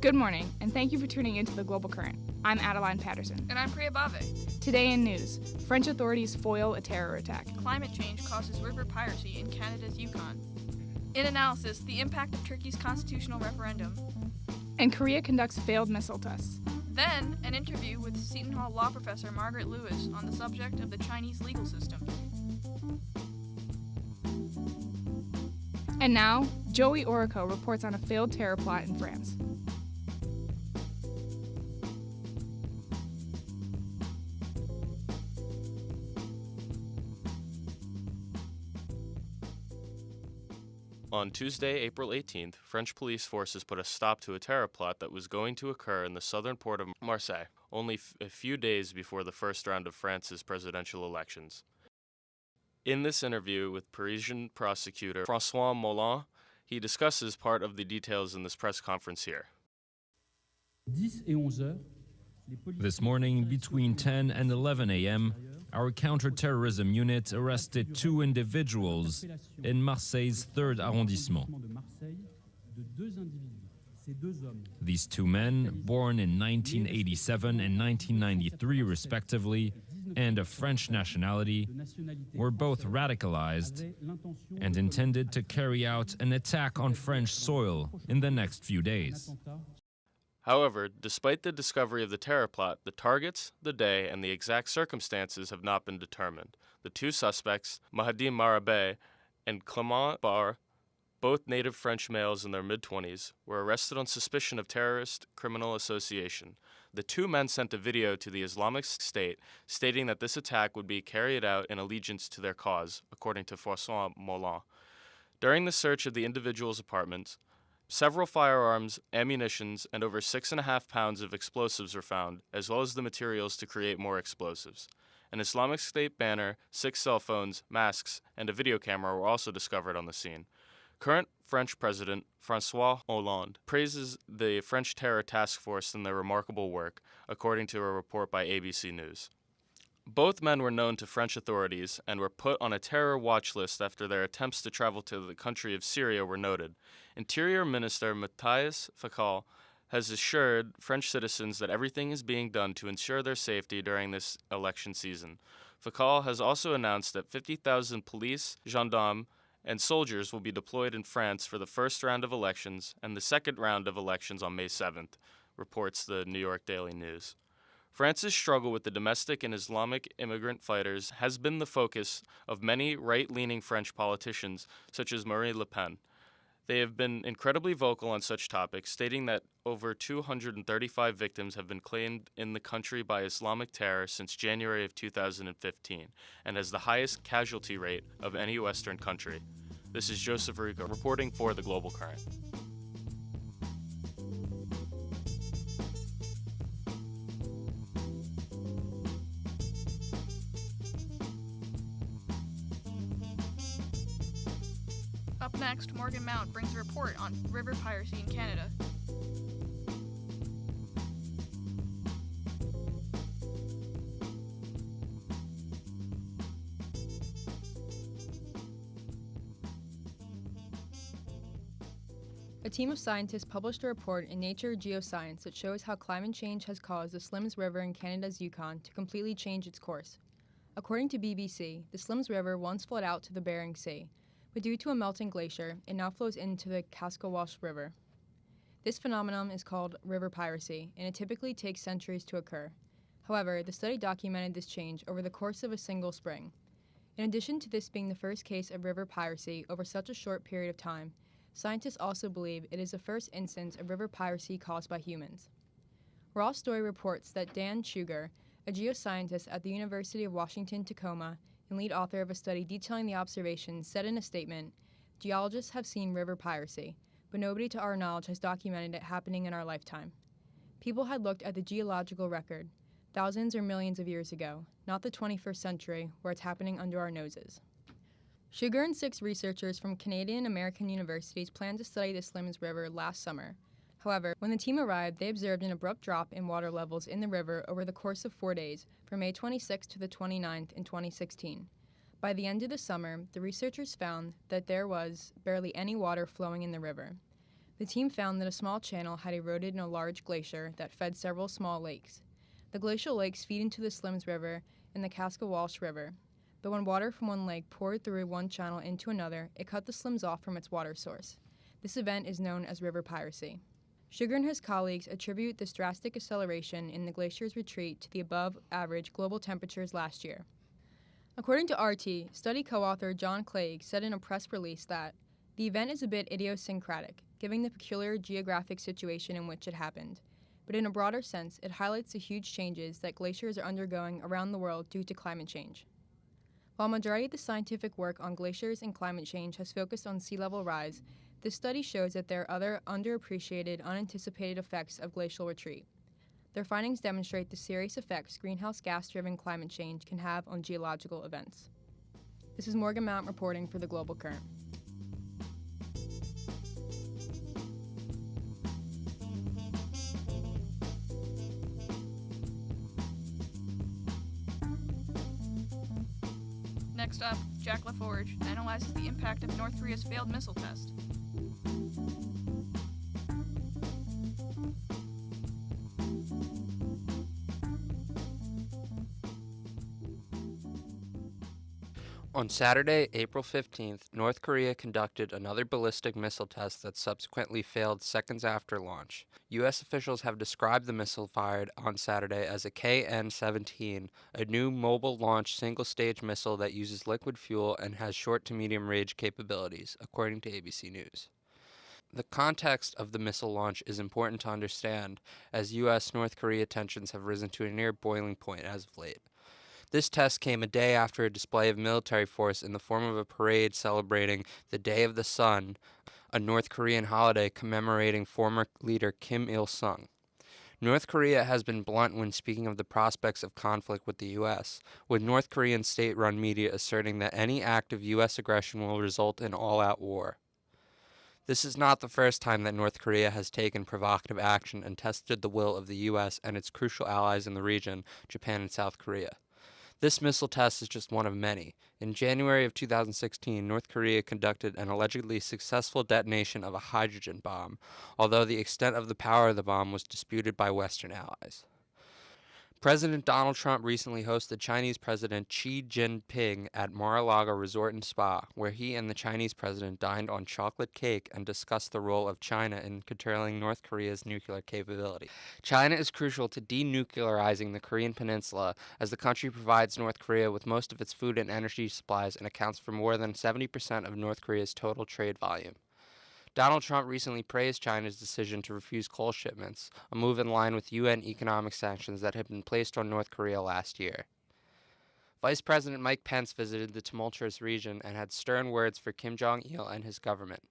Good morning, and thank you for tuning into the Global Current. I'm Adeline Patterson. And I'm Priya Bave. Today in news, French authorities foil a terror attack. Climate change causes river piracy in Canada's Yukon. In analysis, the impact of Turkey's constitutional referendum. And Korea conducts failed missile tests. Then, an interview with Seton Hall law professor Margaret Lewis on the subject of the Chinese legal system. And now, Joey Orico reports on a failed terror plot in France. On Tuesday, April 18th, French police forces put a stop to a terror plot that was going to occur in the southern port of Marseille, only a few days before the first round of France's presidential elections. In this interview with Parisian prosecutor François Molin, he discusses part of the details in this press conference here. This morning, between 10 and 11 a.m., our counterterrorism unit arrested two individuals in Marseille's 3rd arrondissement. These two men, born in 1987 and 1993 respectively, and of French nationality, were both radicalized and intended to carry out an attack on French soil in the next few days. However, despite the discovery of the terror plot, the targets, the day, and the exact circumstances have not been determined. The two suspects, Mahdi Marabé and Clément Barre, both native French males in their mid-20s, were arrested on suspicion of terrorist criminal association. The two men sent a video to the Islamic State stating that this attack would be carried out in allegiance to their cause, according to François Molin. During the search of the individuals' apartments, several firearms, ammunitions, and over 6.5 pounds of explosives were found, as well as the materials to create more explosives. An Islamic State banner, 6 cell phones, masks, and a video camera were also discovered on the scene. Current French President François Hollande praises the French Terror Task Force in their remarkable work, according to a report by ABC News. Both men were known to French authorities and were put on a terror watch list after their attempts to travel to the country of Syria were noted. Interior Minister Matthias Fekal has assured French citizens that everything is being done to ensure their safety during this election season. Fekal has also announced that 50,000 police, gendarmes, and soldiers will be deployed in France for the first round of elections and the second round of elections on May 7th, reports the New York Daily News. France's struggle with the domestic and Islamic immigrant fighters has been the focus of many right-leaning French politicians, such as Marine Le Pen. They have been incredibly vocal on such topics, stating that over 235 victims have been claimed in the country by Islamic terror since January of 2015, and has the highest casualty rate of any Western country. This is Joseph Rico reporting for the Global Current. Up next, Morgan Mount brings a report on river piracy in Canada. A team of scientists published a report in Nature Geoscience that shows how climate change has caused the Slims River in Canada's Yukon to completely change its course. According to BBC, the Slims River once flowed out to the Bering Sea, but due to a melting glacier, it now flows into the Kaskawash River. This phenomenon is called river piracy, and it typically takes centuries to occur. However, the study documented this change over the course of a single spring. In addition to this being the first case of river piracy over such a short period of time, scientists also believe it is the first instance of river piracy caused by humans. Raw Story reports that Dan Sugar, a geoscientist at the University of Washington, Tacoma, and lead author of a study detailing the observations, said in a statement, "Geologists have seen river piracy, but nobody to our knowledge has documented it happening in our lifetime. People had looked at the geological record, thousands or millions of years ago, not the 21st century, where it's happening under our noses." Sugar and 6 researchers from Canadian American universities planned to study the Slims River last summer. However, when the team arrived, they observed an abrupt drop in water levels in the river over the course of 4 days, from May 26 to the 29th in 2016. By the end of the summer, the researchers found that there was barely any water flowing in the river. The team found that a small channel had eroded in a large glacier that fed several small lakes. The glacial lakes feed into the Slims River and the Kaskawalsh River, but when water from one lake poured through one channel into another, it cut the Slims off from its water source. This event is known as river piracy. Sugar and his colleagues attribute this drastic acceleration in the glacier's retreat to the above-average global temperatures last year. According to RT, study co-author John Clegg said in a press release that the event is a bit idiosyncratic, given the peculiar geographic situation in which it happened, but in a broader sense, it highlights the huge changes that glaciers are undergoing around the world due to climate change. While majority of the scientific work on glaciers and climate change has focused on sea level rise, this study shows that there are other underappreciated, unanticipated effects of glacial retreat. Their findings demonstrate the serious effects greenhouse gas-driven climate change can have on geological events. This is Morgan Mount reporting for the Global Current. Next up, Jack LaForge analyzes the impact of North Korea's failed missile test. On Saturday, April 15th, North Korea conducted another ballistic missile test that subsequently failed seconds after launch. U.S. officials have described the missile fired on Saturday as a KN-17, a new mobile-launch single-stage missile that uses liquid fuel and has short to medium-range capabilities, according to ABC News. The context of the missile launch is important to understand, as U.S.-North Korea tensions have risen to a near boiling point as of late. This test came a day after a display of military force in the form of a parade celebrating the Day of the Sun, a North Korean holiday commemorating former leader Kim Il-sung. North Korea has been blunt when speaking of the prospects of conflict with the U.S., with North Korean state-run media asserting that any act of U.S. aggression will result in all-out war. This is not the first time that North Korea has taken provocative action and tested the will of the U.S. and its crucial allies in the region, Japan and South Korea. This missile test is just one of many. In January of 2016, North Korea conducted an allegedly successful detonation of a hydrogen bomb, although the extent of the power of the bomb was disputed by Western allies. President Donald Trump recently hosted Chinese President Xi Jinping at Mar-a-Lago Resort and Spa, where he and the Chinese president dined on chocolate cake and discussed the role of China in curtailing North Korea's nuclear capability. China is crucial to denuclearizing the Korean Peninsula, as the country provides North Korea with most of its food and energy supplies and accounts for more than 70% of North Korea's total trade volume. Donald Trump recently praised China's decision to refuse coal shipments, a move in line with UN economic sanctions that had been placed on North Korea last year. Vice President Mike Pence visited the tumultuous region and had stern words for Kim Jong-il and his government.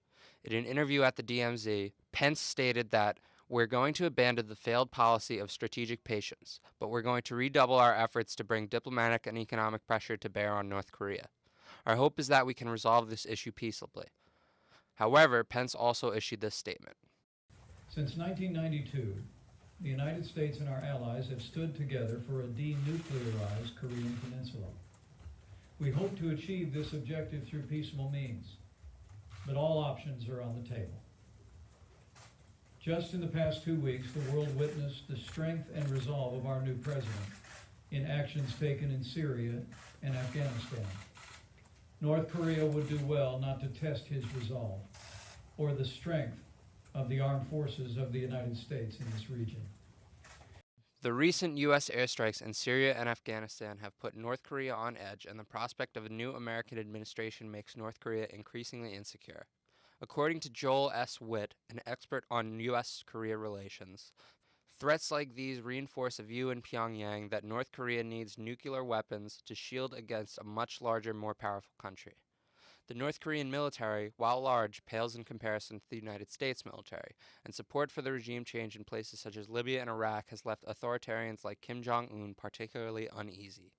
In an interview at the DMZ, Pence stated that, "We're going to abandon the failed policy of strategic patience, but we're going to redouble our efforts to bring diplomatic and economic pressure to bear on North Korea. Our hope is that we can resolve this issue peaceably." However, Pence also issued this statement. Since 1992, the United States and our allies have stood together for a denuclearized Korean Peninsula. We hope to achieve this objective through peaceful means, but all options are on the table. Just in the past 2 weeks, the world witnessed the strength and resolve of our new president in actions taken in Syria and Afghanistan. North Korea would do well not to test his resolve or the strength of the armed forces of the United States in this region. The recent U.S. airstrikes in Syria and Afghanistan have put North Korea on edge, and the prospect of a new American administration makes North Korea increasingly insecure. According to Joel S. Witt, an expert on U.S.-Korea relations, threats like these reinforce a view in Pyongyang that North Korea needs nuclear weapons to shield against a much larger, more powerful country. The North Korean military, while large, pales in comparison to the United States military, and support for the regime change in places such as Libya and Iraq has left authoritarians like Kim Jong-un particularly uneasy.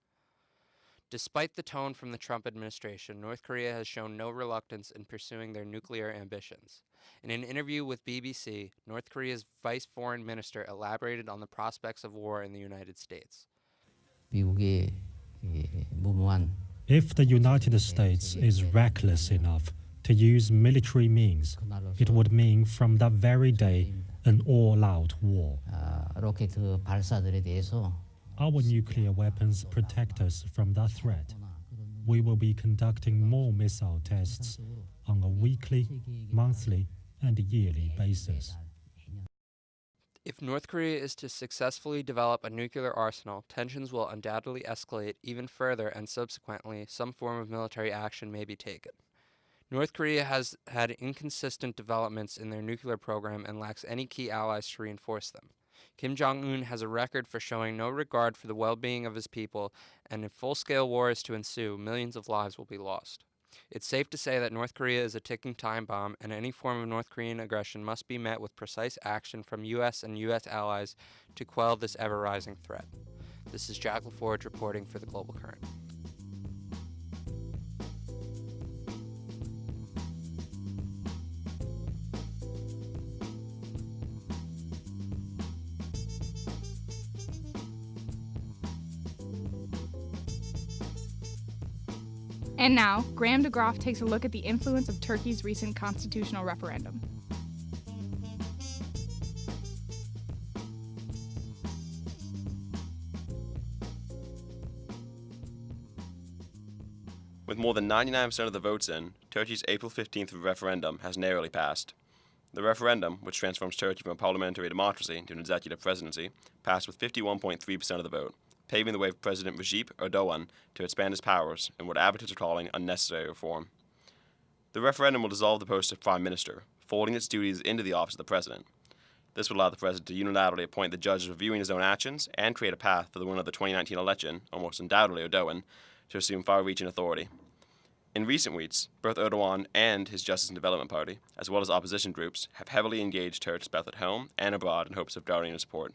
Despite the tone from the Trump administration, North Korea has shown no reluctance in pursuing their nuclear ambitions. In an interview with BBC, North Korea's vice foreign minister elaborated on the prospects of war in the United States. If the United States is reckless enough to use military means, it would mean from that very day an all-out war. 로켓 발사들에 대해서 Our nuclear weapons protect us from that threat. We will be conducting more missile tests on a weekly, monthly, and yearly basis. If North Korea is to successfully develop a nuclear arsenal, tensions will undoubtedly escalate even further, and subsequently, some form of military action may be taken. North Korea has had inconsistent developments in their nuclear program and lacks any key allies to reinforce them. Kim Jong-un has a record for showing no regard for the well-being of his people, and if full-scale war is to ensue, millions of lives will be lost. It's safe to say that North Korea is a ticking time bomb, and any form of North Korean aggression must be met with precise action from U.S. and U.S. allies to quell this ever-rising threat. This is Jack LaForge reporting for the Global Current. And now, Graham DeGroff takes a look at the influence of Turkey's recent constitutional referendum. With more than 99% of the votes in, Turkey's April 15th referendum has narrowly passed. The referendum, which transforms Turkey from a parliamentary democracy to an executive presidency, passed with 51.3% of the vote, paving the way for President Recep Erdogan to expand his powers in what advocates are calling unnecessary reform. The referendum will dissolve the post of Prime Minister, folding its duties into the office of the President. This would allow the President to unilaterally appoint the judges reviewing his own actions and create a path for the winner of the 2019 election, almost undoubtedly Erdogan, to assume far-reaching authority. In recent weeks, both Erdogan and his Justice and Development Party, as well as opposition groups, have heavily engaged Turks both at home and abroad in hopes of garnering support.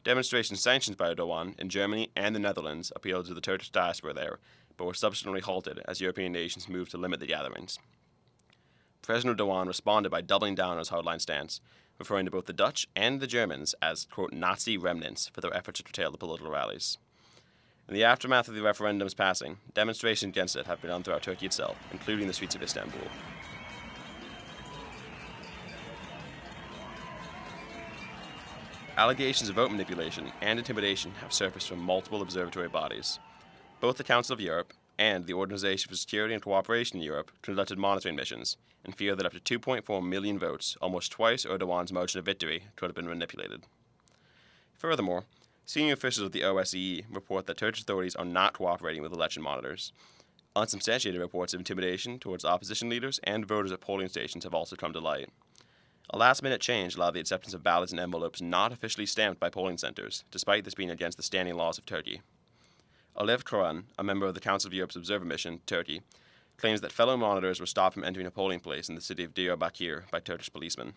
Demonstrations sanctioned by Erdogan in Germany and the Netherlands appealed to the Turkish diaspora there, but were subsequently halted as European nations moved to limit the gatherings. President Erdogan responded by doubling down on his hardline stance, referring to both the Dutch and the Germans as, quote, Nazi remnants for their efforts to curtail the political rallies. In the aftermath of the referendum's passing, demonstrations against it have been on throughout Turkey itself, including the streets of Istanbul. Allegations of vote manipulation and intimidation have surfaced from multiple observatory bodies. Both the Council of Europe and the Organization for Security and Cooperation in Europe conducted monitoring missions in fear that up to 2.4 million votes, almost twice Erdogan's margin of victory, could have been manipulated. Furthermore, senior officials of the OSCE report that Turkish authorities are not cooperating with election monitors. Unsubstantiated reports of intimidation towards opposition leaders and voters at polling stations have also come to light. A last-minute change allowed the acceptance of ballots and envelopes not officially stamped by polling centers, despite this being against the standing laws of Turkey. Alev Karan, a member of the Council of Europe's observer mission to Turkey, claims that fellow monitors were stopped from entering a polling place in the city of Diyarbakir by Turkish policemen.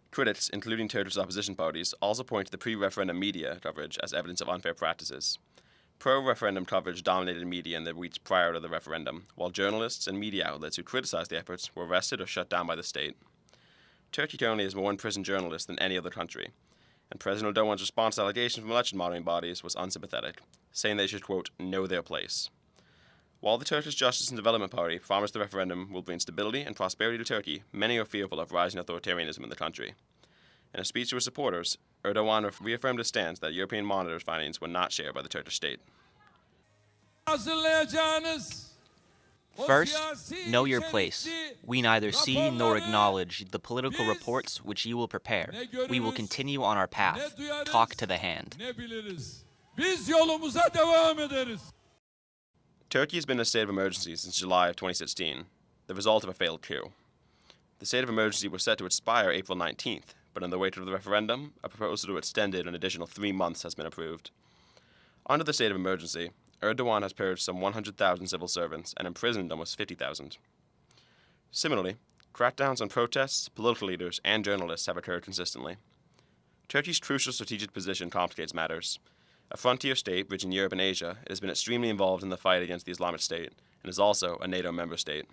Critics, including Turkish opposition parties, also point to the pre-referendum media coverage as evidence of unfair practices. Pro-referendum coverage dominated media in the weeks prior to the referendum, while journalists and media outlets who criticized the efforts were arrested or shut down by the state. Turkey currently has more imprisoned journalists than any other country, and President Erdogan's response to allegations from election monitoring bodies was unsympathetic, saying they should, quote, know their place. While the Turkish Justice and Development Party promised the referendum will bring stability and prosperity to Turkey, many are fearful of rising authoritarianism in the country. In a speech to his supporters, Erdogan reaffirmed his stance that European monitors' findings were not shared by the Turkish state. First, know your place. We neither see nor acknowledge the political reports which you will prepare. We will continue on our path. Talk to the hand. Turkey has been in a state of emergency since July of 2016, the result of a failed coup. The state of emergency was set to expire April 19th, but in the wake of the referendum, a proposal to extend it an additional 3 months has been approved. Under the state of emergency, Erdogan has purged some 100,000 civil servants and imprisoned almost 50,000. Similarly, crackdowns on protests, political leaders, and journalists have occurred consistently. Turkey's crucial strategic position complicates matters. A frontier state rich in Europe and Asia, it has been extremely involved in the fight against the Islamic State and is also a NATO member state.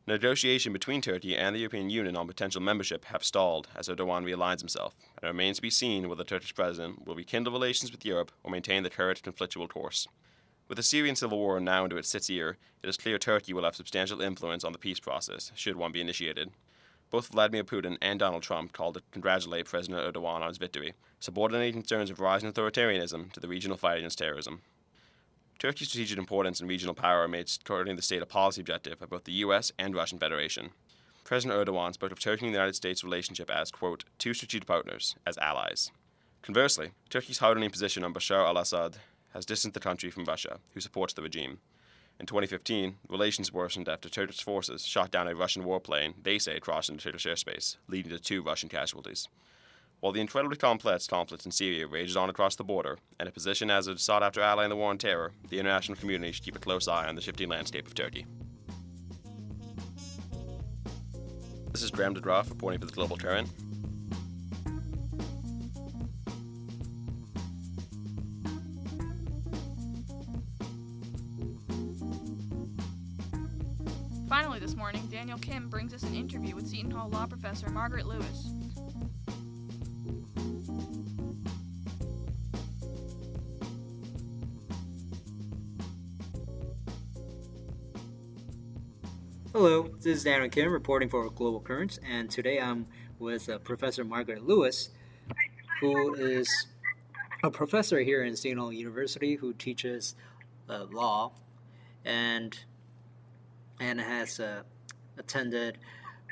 Negotiation between Turkey and the European Union on potential membership have stalled as Erdogan realigns himself, and it remains to be seen whether the Turkish president will rekindle relations with Europe or maintain the current conflictual course. With the Syrian civil war now into its 6th year, it is clear Turkey will have substantial influence on the peace process, should one be initiated. Both Vladimir Putin and Donald Trump called to congratulate President Erdogan on his victory, subordinating concerns of rising authoritarianism to the regional fight against terrorism. Turkey's strategic importance and regional power made supporting the state a policy objective of both the US and Russian Federation. President Erdogan spoke of Turkey and the United States' relationship as, quote, two strategic partners, as allies. Conversely, Turkey's hardening position on Bashar al-Assad has distanced the country from Russia, who supports the regime. In 2015, relations worsened after Turkish forces shot down a Russian warplane they say crossed into Turkish airspace, leading to 2 Russian casualties. While the incredibly complex conflict in Syria rages on across the border, and a position as a sought-after ally in the war on terror, the international community should keep a close eye on the shifting landscape of Turkey. This is Graham DeGraff reporting for the Global Current. Finally this morning, Daniel Kim brings us an interview with Seton Hall law professor Margaret Lewis. Hello, this is Daniel Kim reporting for Global Currents, and today I'm with Professor Margaret Lewis, who is a professor here in Seton Hall University who teaches law and has attended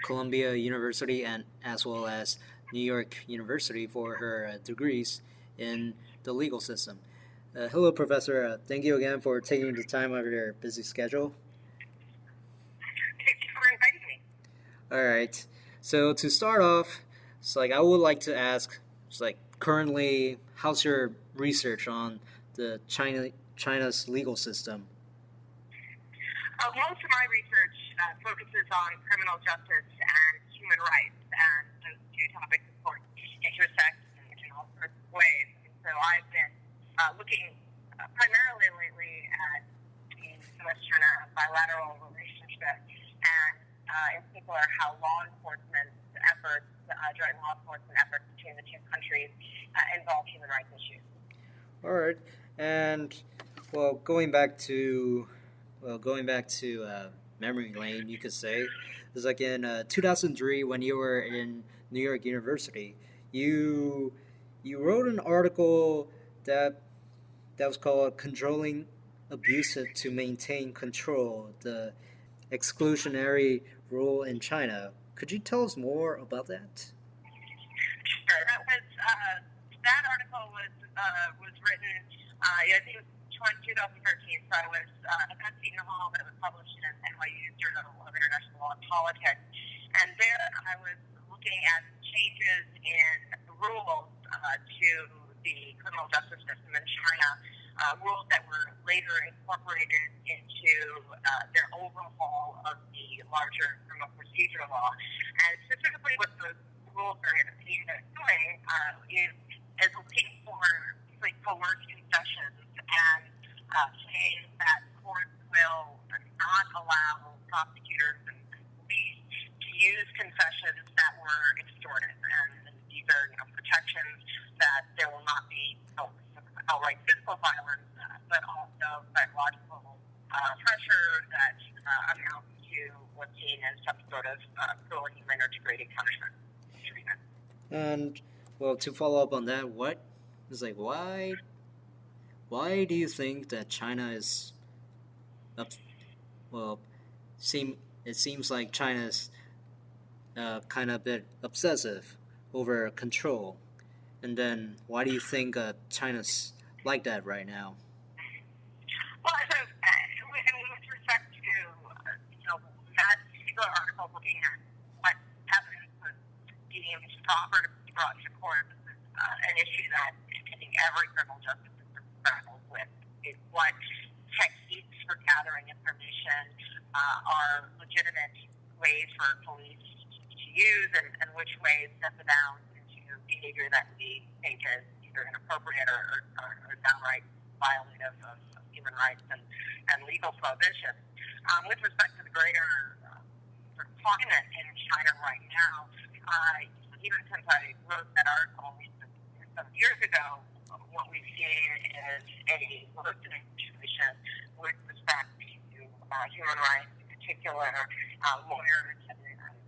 Columbia University and as well as New York University for her degrees in the legal system. Hello, Professor. Thank you again for taking the time out of your busy schedule. Thank you for inviting me. All right. So to start off, I would like to ask, currently, how's your research on the China's legal system? Most of my research focuses on criminal justice and human rights, and those two topics, of course, intersect in all sorts of ways. And so I've been looking primarily lately at the U.S.-China bilateral relationship, and in particular how law enforcement efforts, joint law enforcement efforts between the two countries involve human rights issues. All right, and going back to memory lane, you could say, it's like in 2003 when you were in New York University, you wrote an article that was called "Controlling Abuse to Maintain Control: The Exclusionary Rule in China." Could you tell us more about that? Sure. That article was written. I think it was 2013. So I was at Seton Hall, but it was published in NYU Journal of International Law and Politics. And there I was looking at changes in the rules to the criminal justice system in China, rules that were later incorporated into their overhaul of the larger criminal procedure law. And specifically what those rules are aimed at doing is looking for coerced concessions and saying that courts will not allow prosecutors and police to use concessions that were extorted. And these are protections that there will not be outright physical violence, but also psychological pressure that amounts to what's seen as some sort of cruel, inhuman, or degrading punishment. And to follow up on that, why do you think that China is it seems like China's kind of a bit obsessive over control, and then why do you think China's like that right now? Well, with respect to that particular article, looking at what evidence was deemed proper to be brought to court, an issue that I think every criminal justice system grapples with, is what techniques for gathering information are legitimate ways for police to use, and which ways set the bounds into behavior that we think is either inappropriate or downright violative of human rights and legal prohibitions. With respect to the greater climate in China right now, even since I wrote that article some years ago, what we've seen is a worsening situation with respect to human rights, in particular lawyers and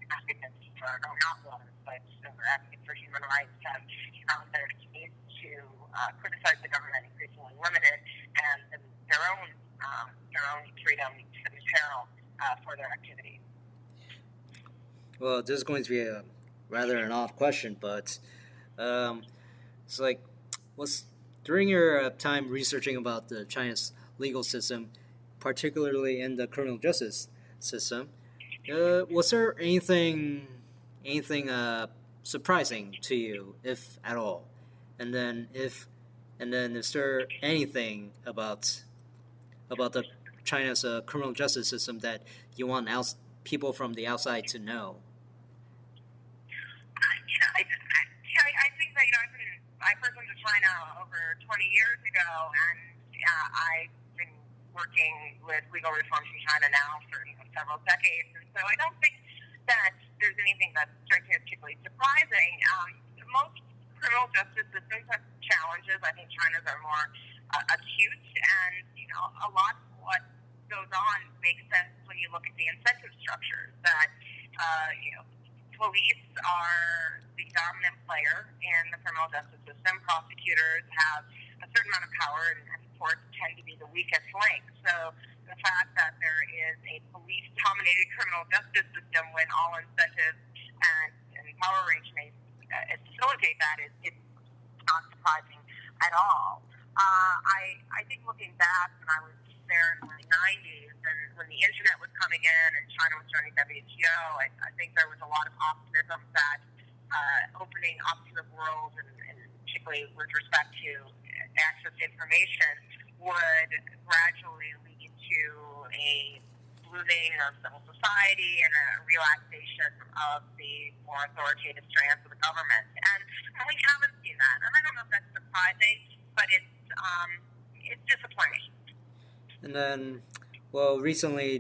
advocates for, no, not lawyers, but advocates for human rights have found their case to criticize the government increasingly limited, and their own freedom to peril for their activities. Well, this is going to be a rather an odd question, but it's like, during your time researching about the China's legal system, particularly in the criminal justice system, was there anything surprising to you, if at all? And then is there anything about the China's criminal justice system that you want people from the outside to know? I think that I first went to China over 20 years ago, and I've been working with legal reforms in China now for several decades, and so I don't think that there's anything that strikes me as particularly surprising. Most criminal justice systems have challenges. I think China's are more acute, and a lot of what goes on makes sense when you look at the incentive structures. That police are the dominant player in the criminal justice system. Prosecutors have a certain amount of power, and courts tend to be the weakest link. So the fact that there is a police-dominated criminal justice system when all incentives and power arrangements facilitate that is not surprising at all. I think looking back, when I was there in the 90s, and when the internet was coming in and China was joining WTO, I think there was a lot of optimism that opening up to the world, and particularly with respect to access to information, would gradually lead to a loosening of civil society and a relaxation of the more authoritative strands of the government. And we haven't seen that. And I don't know if that's surprising, but it's disappointing. And then, recently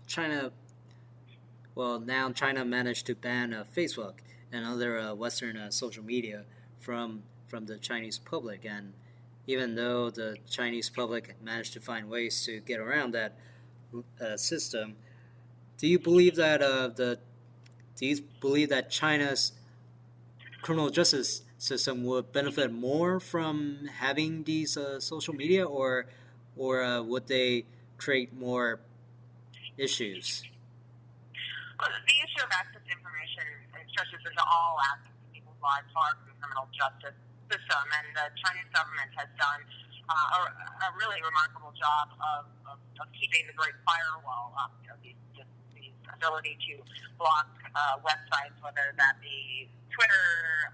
China managed to ban Facebook and other Western social media from the Chinese public. And even though the Chinese public managed to find ways to get around that system, do you believe that China's criminal justice system would benefit more from having these social media, or would they create more issues? The issue of access to information stretches into all aspects of people's lives, far from the criminal justice system, and the Chinese government has done a really remarkable job of keeping the Great Firewall up. The ability to block websites, whether that be Twitter,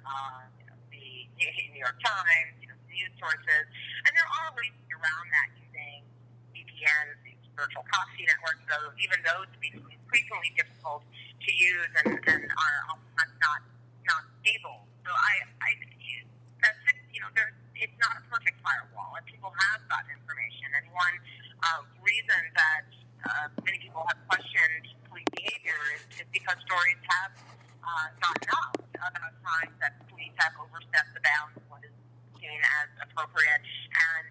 the New York Times, news sources, and there are ways around that using VPNs, these virtual proxy networks. So even those become increasingly difficult to use and are oftentimes not stable. So it's not a perfect firewall, and people have gotten information. And one reason that many people have questioned police behavior is because stories have gotten out about times that police have overstepped the bounds of what is seen as appropriate, and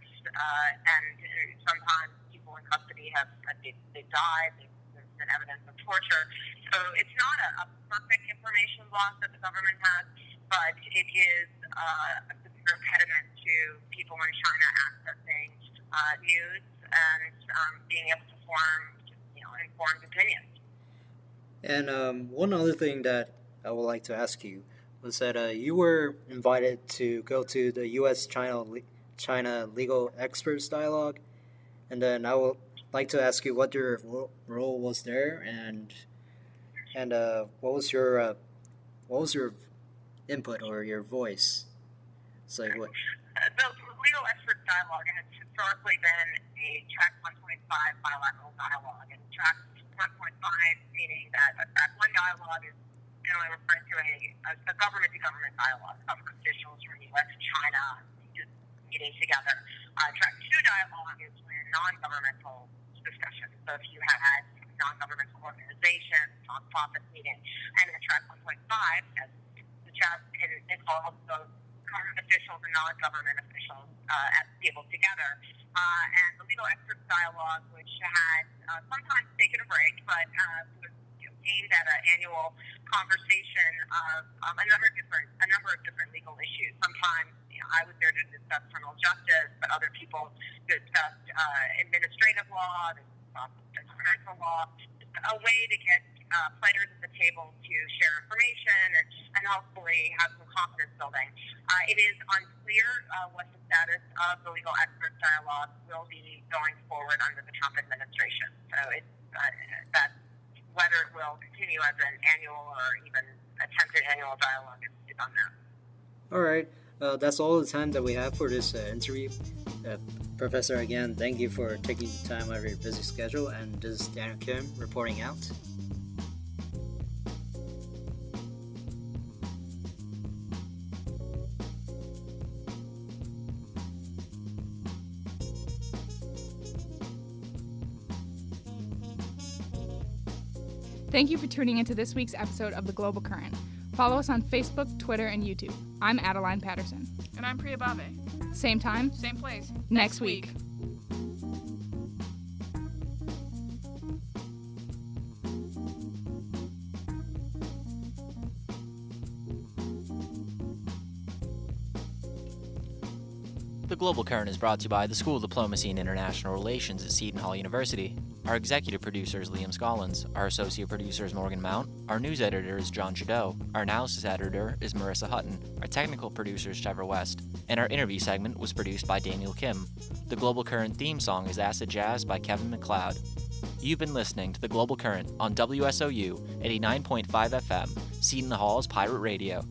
sometimes people in custody have died. There's been evidence of torture. So it's not a perfect information block that the government has, but it is a severe impediment to people in China accessing news and being able to form informed opinions. And one other thing that I would like to ask you was that you were invited to go to the U.S.-China Legal Experts Dialogue, and then I would like to ask you what your role was there, and what was your input or your voice? It's like what? The Legal Experts Dialogue has historically been a Track 1.5 bilateral dialogue, and Track 1.5 meaning that a Track 1 dialogue is generally referring to a government-to-government dialogue, government officials from the U.S. and China just meeting together. Track 2 dialogue is when non-governmental discussions. So if you had non-governmental organizations, non-profit meeting, and then Track 1.5 as the chat involves those government officials and non-government officials at the table together. And the legal experts dialogue, which had sometimes taken a break, but was aimed at an annual conversation of a number of different legal issues. Sometimes I was there to discuss criminal justice, but other people discussed administrative law, environmental law, a way to get players at the table to share information and hopefully have some confidence building. It is unclear what the status of the legal experts dialogue will be going forward under the Trump administration. So it's that whether it will continue as an annual or even attempted annual dialogue is unknown. All right. That's all the time that we have for this interview. Professor, again, thank you for taking the time out of your busy schedule. And this is Daniel Kim reporting out. Thank you for tuning into this week's episode of The Global Current. Follow us on Facebook, Twitter, and YouTube. I'm Adeline Patterson. And I'm Priya Bave. Same time, Same place. next week. The Global Current is brought to you by the School of Diplomacy and International Relations at Seton Hall University. Our executive producer is Liam Scollins. Our associate producer is Morgan Mount. Our news editor is John Trudeau. Our analysis editor is Marissa Hutton. Our technical producer is Trevor West. And our interview segment was produced by Daniel Kim. The Global Current theme song is Acid Jazz by Kevin MacLeod. You've been listening to The Global Current on WSOU 89.5 FM, Seton Hall's Pirate Radio.